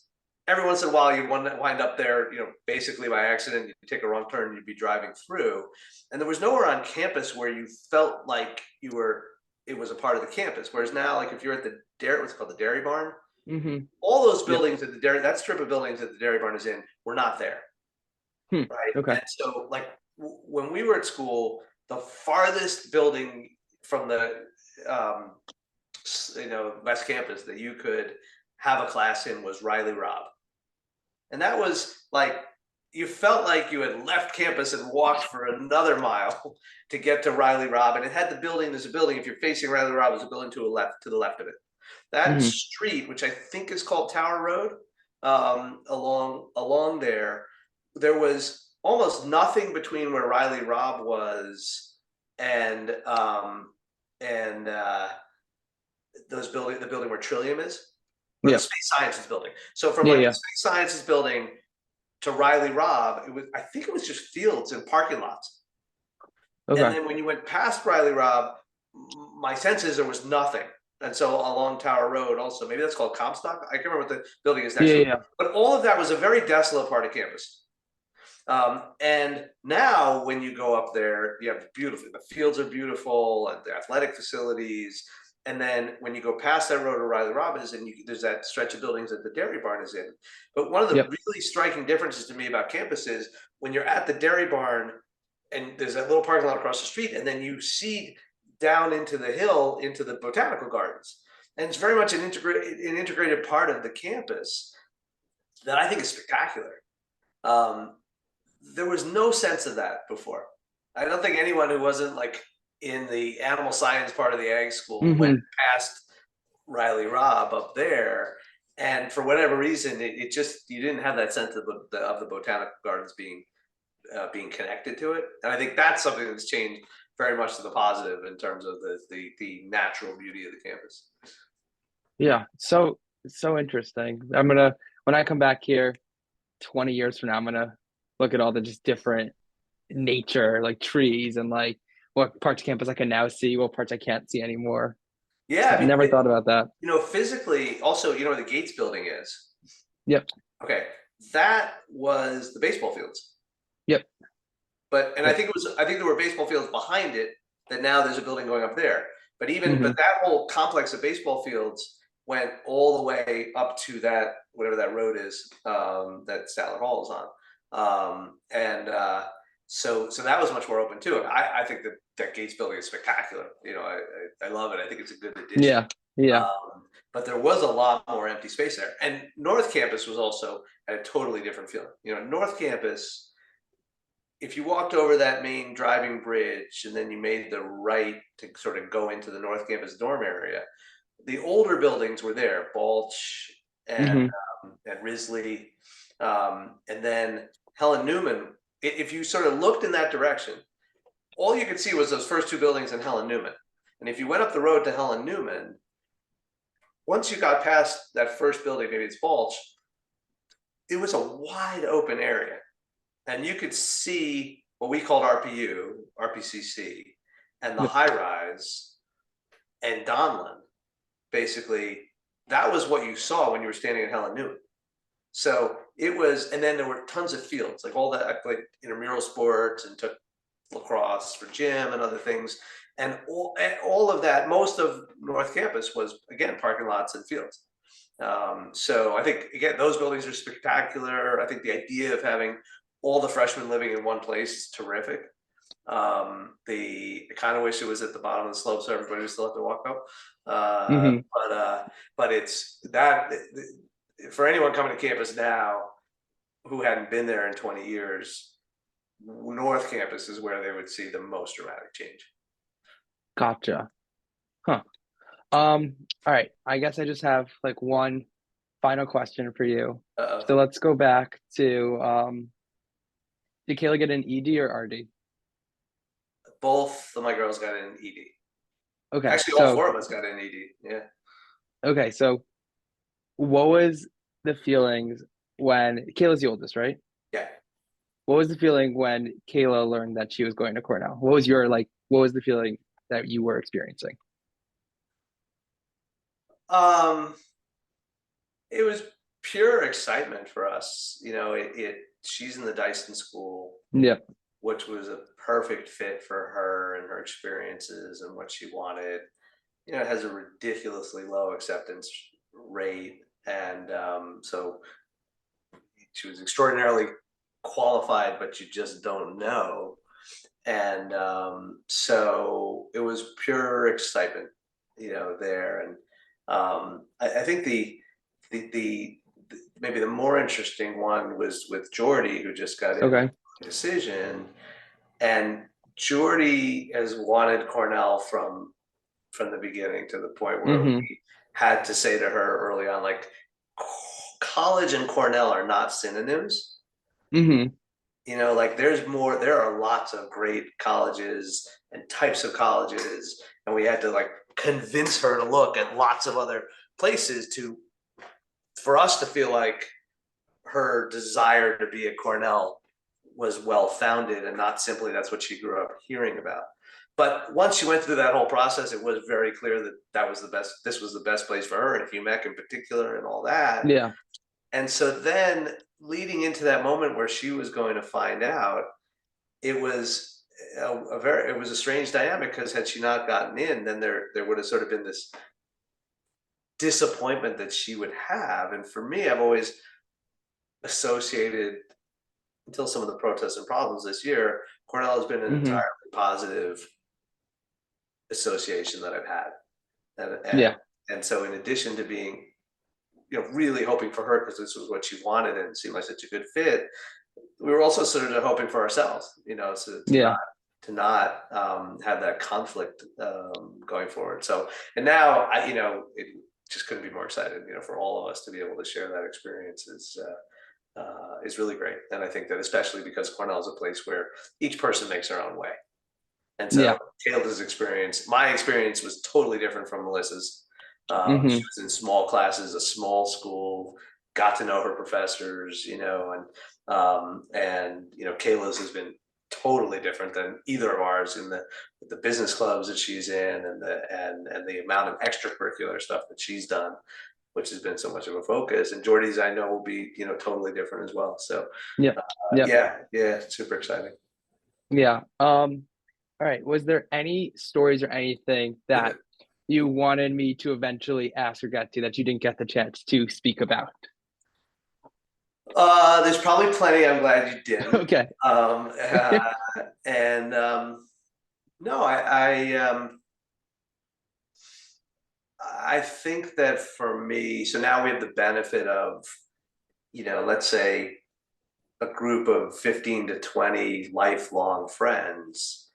Every once in a while, you'd wind up there, basically by accident. You'd take a wrong turn, and you'd be driving through, and there was nowhere on campus where you felt like it was a part of the campus. Whereas now, like if you're at the dairy, what's it called, the Dairy Barn, Hmm. all those Yep. buildings that that strip of buildings that the Dairy Barn is in, were not there, Hmm. right? Okay. And so, like when we were at school, the farthest building from the um, West Campus that you could have a class in was Riley Robb, and that was like you felt like you had left campus and walked for another mile to get to Riley Robb, and it had the building. There's a building. If you're facing Riley Robb, there's a building to the left of it. That Hmm. street, which I think is called Tower Road, along there was almost nothing between where Riley Robb was and and the building where Trillium is, or the Yeah. Space Sciences building. So from Yeah. like the Yeah. Space Sciences building to Riley Robb, I think it was just fields and parking lots. And Okay. then when you went past Riley Robb, my sense is there was nothing. And so along Tower Road, also, maybe that's called Comstock. I can't remember what the building is next Yeah. to it. Yeah. But all of that was a very desolate part of campus. And now when you go up there, you have beautiful, the fields are beautiful and the athletic facilities. And then when you go past that road to Riley Robbins, and there's that stretch of buildings that the Dairy Barn is in. But one of the Yep. really striking differences to me about campus is when you're at the Dairy Barn and there's that little parking lot across the street, and then you see down into the hill into the botanical gardens. And it's very much an integrated part of the campus that I think is spectacular. There was no sense of that before. I don't think anyone who wasn't like in the animal science part of the ag school went past Riley Robb up there, and for whatever reason, it just, you didn't have that sense of the botanical gardens being connected to it. And I think that's something that's changed very much to the positive in terms of the natural beauty of the campus. Yeah, so interesting. I'm gonna, when I come back here 20 years from now, I'm gonna look at all the just different nature, like trees and like what parts of campus I can now see, what parts I can't see anymore. Yeah, I mean, Never thought about that. physically, also, where the Gates building is? Yep. Okay, that was the baseball fields. Yep. And I think there were baseball fields behind it that now there's a building going up there. But but that whole complex of baseball fields went all the way up to that, whatever that road is, that Statler Hall is on. So that was much more open too. And I think that Gates building is spectacular. I love it. I think it's a good addition. Yeah. But there was a lot more empty space there. And North Campus was also at a totally different feeling. North Campus, if you walked over that main driving bridge and then you made the right to sort of go into the North Campus dorm area, the older buildings were there, Balch and Risley, and then Helen Newman. If you sort of looked in that direction, all you could see was those first two buildings in Helen Newman. And if you went up the road to Helen Newman, once you got past that first building, maybe it's Balch, it was a wide open area. And you could see what we called RPU, RPCC, and the high rise and Donlin. Basically, that was what you saw when you were standing at Helen Newman. So it was, and then there were tons of fields, like all that. I played intramural sports and took lacrosse for gym and other things. And all of that, most of North Campus was, again, parking lots and fields. So I think, again, those buildings are spectacular. I think the idea of having all the freshmen living in one place is terrific. I kind of wish it was at the bottom of the slope so everybody would still have to walk up. But it's that, for anyone coming to campus now who hadn't been there in 20 years, North Campus is where they would see the most dramatic change. Gotcha. Huh. All right. I guess I just have like one final question for you. So let's go back to did Kayla get an ED or RD? Both of my girls got an ED. Okay. Actually, all four of us got an ED. Yeah. Okay. So what was the feelings when Kayla's the oldest, right? Yeah. What was the feeling when Kayla learned that she was going to Cornell? What was the feeling that you were experiencing? It was pure excitement for us. She's in the Dyston School. Yep. Which was a perfect fit for her and her experiences and what she wanted. It has a ridiculously low acceptance rate. And so she was extraordinarily qualified, but you just don't know. And so it was pure excitement, there. And I think the maybe the more interesting one was with Jordy, who just got in decision. And Jordy has wanted Cornell from the beginning, to the point where we had to say to her early on, like, college and Cornell are not synonyms. Like there are lots of great colleges and types of colleges, and we had to like convince her to look at lots of other places for us to feel like her desire to be at Cornell was well-founded and not simply that's what she grew up hearing about. But once she went through that whole process, it was very clear that this was the best place for her, and UMEC in particular and all that. Yeah. And so then leading into that moment where she was going to find out, it was it was a strange dynamic, because had she not gotten in, then there would have sort of been this disappointment that she would have. And for me, I've always associated, until some of the protests and problems this year, Cornell has been an Hmm. entirely positive association that I've had. And Yeah. so in addition to being, really hoping for her because this was what she wanted and it seemed like such a good fit, we were also sort of hoping for ourselves, so Yeah. to not have that conflict going forward. So, and now it just couldn't be more excited, for all of us to be able to share that experience is really great. And I think that especially because Cornell is a place where each person makes their own way. And so Yeah. Caleb's experience, my experience was totally different from Melissa's. She Hmm. was in small classes, a small school, got to know her professors, Kayla's has been totally different than either of ours in the business clubs that she's in, and the amount of extracurricular stuff that she's done, which has been so much of a focus. And Jordy's, I know, will be totally different as well. So Yeah. Yeah. yeah, super exciting. Yeah. All right. Was there any stories or anything that you wanted me to eventually ask or get to that you didn't get the chance to speak about? There's probably plenty. I'm glad you didn't. Okay. Um, uh, and no, I think that for me, so now we have the benefit of, let's say a group of 15 to 20 lifelong friends,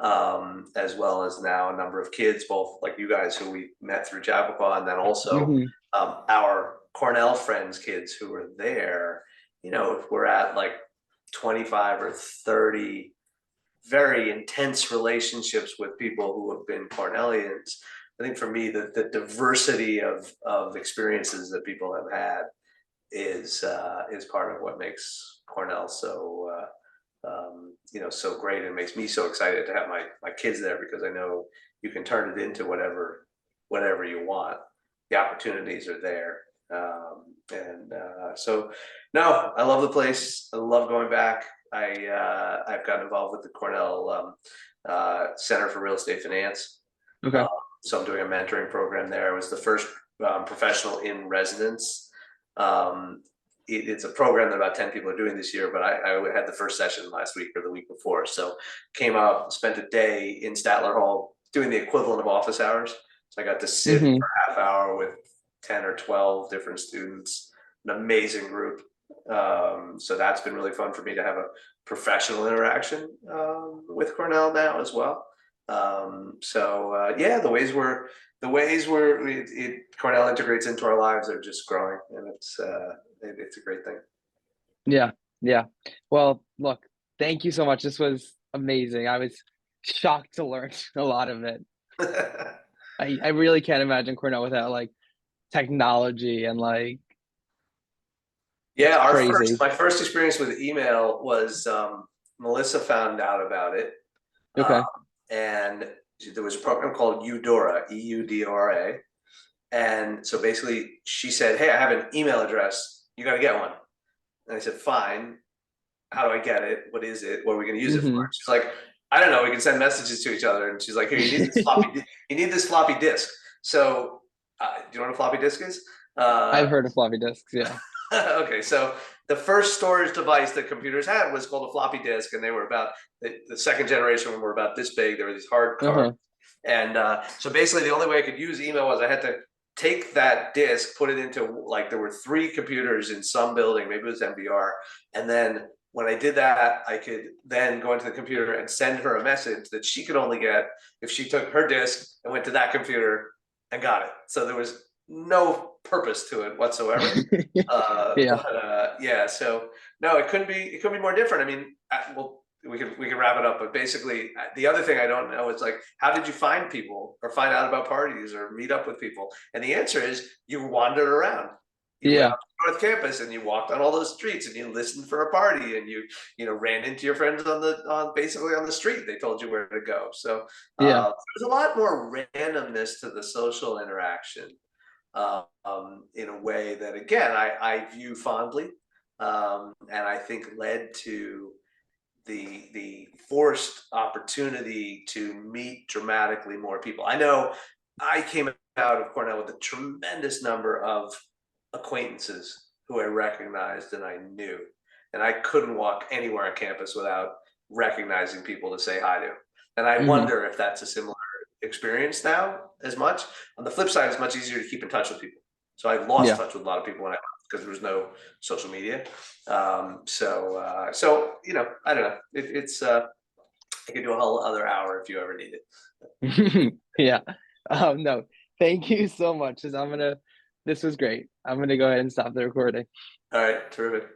as well as now a number of kids, both like you guys who we met through Jabberpaw, and then also Hmm. our Cornell friends, kids who were there. If we're at like 25 or 30 very intense relationships with people who have been Cornellians, I think for me, the diversity of experiences that people have had is part of what makes Cornell so so great, and makes me so excited to have my kids there, because I know you can turn it into whatever you want. The opportunities are there, and so no, I love the place. I love going back. I've gotten involved with the Cornell Center for Real Estate Finance, Okay. uh, so I'm doing a mentoring program there. I was the first professional in residence. Um, it's a program that about 10 people are doing this year, but I had the first session last week or the week before. So came out, spent a day in Statler Hall doing the equivalent of office hours. So I got to sit for Hmm. a half hour with 10 or 12 different students, an amazing group. So that's been really fun for me to have a professional interaction with Cornell now as well. Yeah, the ways Cornell integrates into our lives are just growing, and it's a great thing. Yeah. Yeah. Well, look, thank you so much. This was amazing. I was shocked to learn a lot of it. I really can't imagine Cornell without like technology and like it's Yeah, crazy. my first experience with email was Melissa found out about it, uh, Okay. and there was a program called Eudora, Eudora, and so basically she said, "Hey, I have an email address. You got to get one." And I said, "Fine. How do I get it? What is it? What are we going to use it for?" Hmm. She's like, "I don't know. We can send messages to each other." And she's like, "Here, you need this floppy disk." So, do you know what a floppy disk is? I've heard of floppy disks. Yeah. Okay, so the first storage device that computers had was called a floppy disk, and they were about the second generation when were about this big. There were these hard cards, Uh-huh. and so basically the only way I could use email was I had to take that disk, put it into, like, there were three computers in some building, maybe it was MBR, and then when I did that, I could then go into the computer and send her a message that she could only get if she took her disk and went to that computer and got it. So there was no purpose to it whatsoever. Yeah. Yeah, so no, it couldn't be more different. I mean, well, we can wrap it up, but basically, the other thing I don't know is, like, how did you find people or find out about parties or meet up with people? And the answer is you wandered around. You went Yeah. up to North Campus and you walked on all those streets and you listened for a party, and you ran into your friends on basically on the street. They told you where to go. So Yeah. there's a lot more randomness to the social interaction, in a way that, again, I view fondly, and I think led to the forced opportunity to meet dramatically more people. I know I came out of Cornell with a tremendous number of acquaintances who I recognized and I knew, and I couldn't walk anywhere on campus without recognizing people to say hi to. And I Hmm. wonder if that's a similar experience now as much. On the flip side, it's much easier to keep in touch with people. So I lost Yeah. touch with a lot of people when I left because there was no social media. So I don't know. It's I could do a whole other hour if you ever need it. Yeah. No, thank you so much. 'Cause this was great. I'm gonna go ahead and stop the recording. All right, terrific.